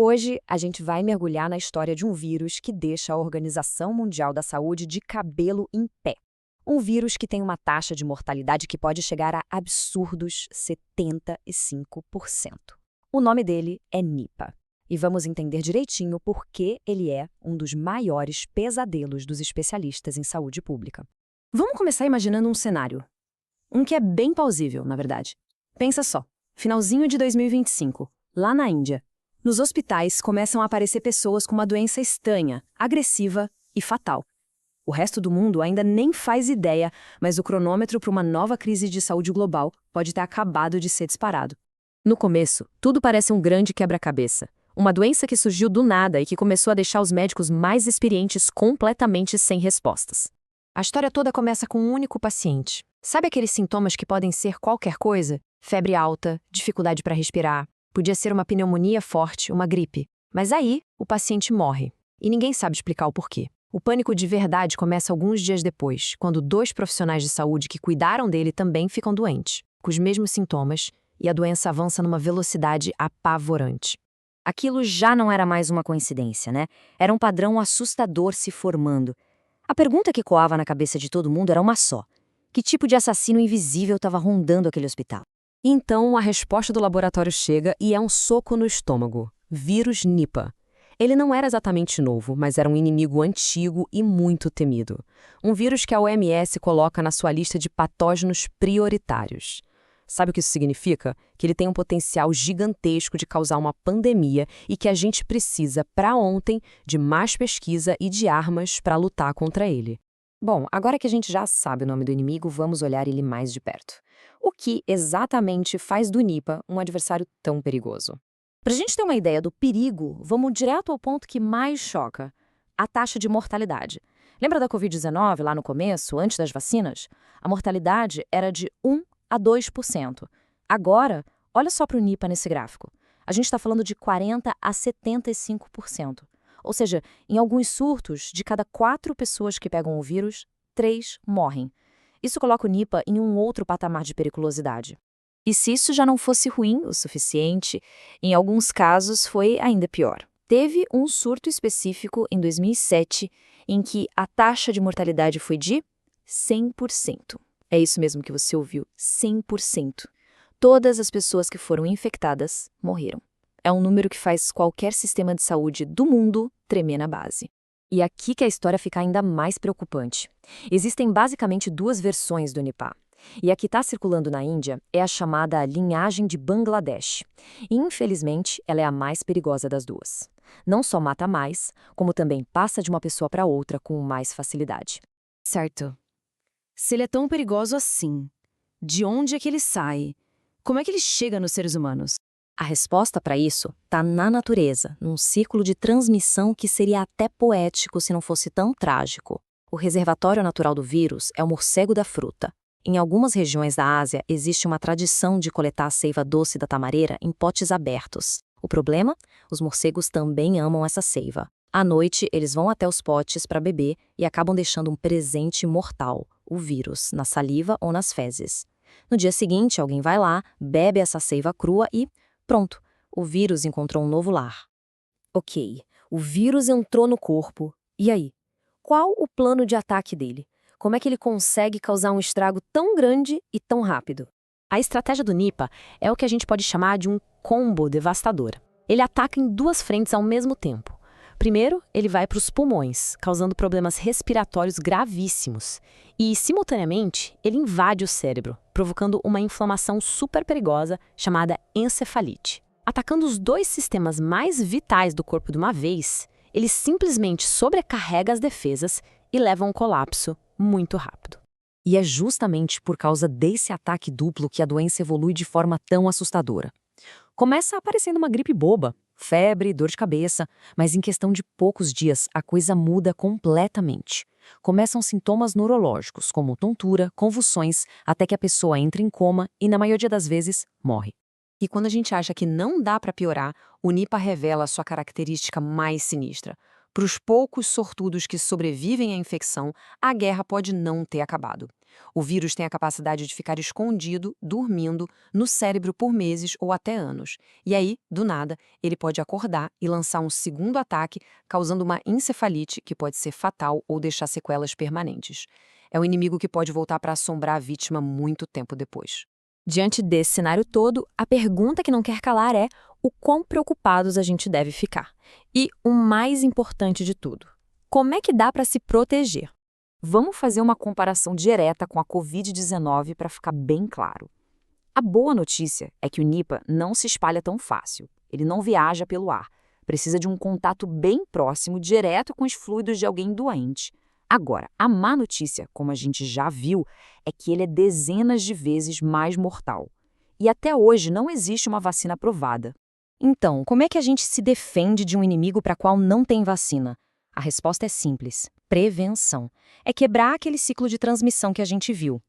Hoje, a gente vai mergulhar na história de um vírus que deixa a Organização Mundial da Saúde de cabelo em pé. Um vírus que tem uma taxa de mortalidade que pode chegar a absurdos 75%. O nome dele é Nipah. E vamos entender direitinho por que ele é um dos maiores pesadelos dos especialistas em saúde pública. Vamos começar imaginando um cenário. Um que é bem plausível, na verdade. Pensa só, finalzinho de 2025, lá na Índia. Nos hospitais começam a aparecer pessoas com uma doença estranha, agressiva e fatal. O resto do mundo ainda nem faz ideia, mas o cronômetro para uma nova crise de saúde global pode ter acabado de ser disparado. No começo, tudo parece um grande quebra-cabeça. Uma doença que surgiu do nada e que começou a deixar os médicos mais experientes completamente sem respostas. A história toda começa com um único paciente. Sabe aqueles sintomas que podem ser qualquer coisa? Febre alta, dificuldade para respirar. Podia ser uma pneumonia forte, uma gripe. Mas aí, o paciente morre. E ninguém sabe explicar o porquê. O pânico de verdade começa alguns dias depois, quando 2 profissionais de saúde que cuidaram dele também ficam doentes, com os mesmos sintomas, e a doença avança numa velocidade apavorante. Aquilo já não era mais uma coincidência, né? Era um padrão assustador se formando. A pergunta que coava na cabeça de todo mundo era uma só. Que tipo de assassino invisível estava rondando aquele hospital? Então, a resposta do laboratório chega e é um soco no estômago. Vírus Nipah. Ele não era exatamente novo, mas era um inimigo antigo e muito temido. Um vírus que a OMS coloca na sua lista de patógenos prioritários. Sabe o que isso significa? Que ele tem um potencial gigantesco de causar uma pandemia e que a gente precisa, para ontem, de mais pesquisa e de armas para lutar contra ele. Bom, agora que a gente já sabe o nome do inimigo, vamos olhar ele mais de perto. O que exatamente faz do Nipah um adversário tão perigoso? Para a gente ter uma ideia do perigo, vamos direto ao ponto que mais choca: a taxa de mortalidade. Lembra da Covid-19 lá no começo, antes das vacinas? A mortalidade era de 1 a 2%. Agora, olha só para o Nipah nesse gráfico. A gente está falando de 40 a 75%. Ou seja, em alguns surtos, de cada 4 pessoas que pegam o vírus, 3 morrem. Isso coloca o Nipah em um outro patamar de periculosidade. E se isso já não fosse ruim o suficiente, em alguns casos foi ainda pior. Teve um surto específico em 2007 em que a taxa de mortalidade foi de 100%. É isso mesmo que você ouviu, 100%. Todas as pessoas que foram infectadas morreram. É um número que faz qualquer sistema de saúde do mundo tremer na base. E aqui que a história fica ainda mais preocupante. Existem basicamente 2 versões do Nipah. E a que está circulando na Índia é a chamada linhagem de Bangladesh. E, infelizmente, ela é a mais perigosa das duas. Não só mata mais, como também passa de uma pessoa para outra com mais facilidade. Certo. Se ele é tão perigoso assim, de onde é que ele sai? Como é que ele chega nos seres humanos? A resposta para isso está na natureza, num círculo de transmissão que seria até poético se não fosse tão trágico. O reservatório natural do vírus é o morcego da fruta. Em algumas regiões da Ásia, existe uma tradição de coletar a seiva doce da tamareira em potes abertos. O problema? Os morcegos também amam essa seiva. À noite, eles vão até os potes para beber e acabam deixando um presente mortal, o vírus, na saliva ou nas fezes. No dia seguinte, alguém vai lá, bebe essa seiva crua e pronto, o vírus encontrou um novo lar. Ok, o vírus entrou no corpo. E aí? Qual o plano de ataque dele? Como é que ele consegue causar um estrago tão grande e tão rápido? A estratégia do Nipah é o que a gente pode chamar de um combo devastador. Ele ataca em 2 frentes ao mesmo tempo. Primeiro, ele vai para os pulmões, causando problemas respiratórios gravíssimos. E, simultaneamente, ele invade o cérebro, provocando uma inflamação super perigosa chamada encefalite. Atacando os 2 sistemas mais vitais do corpo de uma vez, ele simplesmente sobrecarrega as defesas e leva a um colapso muito rápido. E é justamente por causa desse ataque duplo que a doença evolui de forma tão assustadora. Começa aparecendo uma gripe boba, febre, dor de cabeça, mas em questão de poucos dias a coisa muda completamente. Começam sintomas neurológicos, como tontura, convulsões, até que a pessoa entra em coma e, na maioria das vezes, morre. E quando a gente acha que não dá para piorar, o Nipah revela a sua característica mais sinistra. Para os poucos sortudos que sobrevivem à infecção, a guerra pode não ter acabado. O vírus tem a capacidade de ficar escondido, dormindo, no cérebro por meses ou até anos. E aí, do nada, ele pode acordar e lançar um segundo ataque, causando uma encefalite que pode ser fatal ou deixar sequelas permanentes. É um inimigo que pode voltar para assombrar a vítima muito tempo depois. Diante desse cenário todo, a pergunta que não quer calar é o quão preocupados a gente deve ficar. E o mais importante de tudo, como é que dá para se proteger? Vamos fazer uma comparação direta com a Covid-19 para ficar bem claro. A boa notícia é que o Nipah não se espalha tão fácil. Ele não viaja pelo ar. Precisa de um contato bem próximo, direto com os fluidos de alguém doente. Agora, a má notícia, como a gente já viu, é que ele é dezenas de vezes mais mortal. E até hoje não existe uma vacina aprovada. Então, como é que a gente se defende de um inimigo para qual não tem vacina? A resposta é simples: prevenção. É quebrar aquele ciclo de transmissão que a gente viu.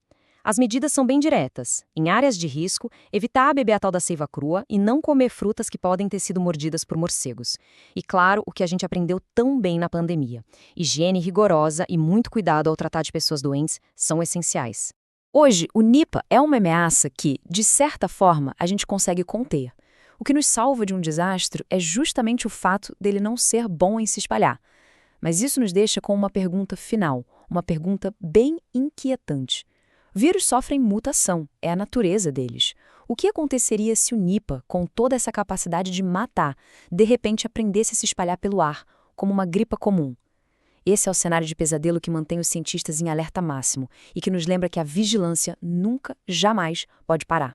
As medidas são bem diretas. Em áreas de risco, evitar beber a tal da seiva crua e não comer frutas que podem ter sido mordidas por morcegos. E claro, o que a gente aprendeu tão bem na pandemia: higiene rigorosa e muito cuidado ao tratar de pessoas doentes são essenciais. Hoje, o Nipah é uma ameaça que, de certa forma, a gente consegue conter. O que nos salva de um desastre é justamente o fato dele não ser bom em se espalhar. Mas isso nos deixa com uma pergunta final, uma pergunta bem inquietante. Vírus sofrem mutação, é a natureza deles. O que aconteceria se o Nipah, com toda essa capacidade de matar, de repente aprendesse a se espalhar pelo ar, como uma gripe comum? Esse é o cenário de pesadelo que mantém os cientistas em alerta máximo e que nos lembra que a vigilância nunca, jamais pode parar.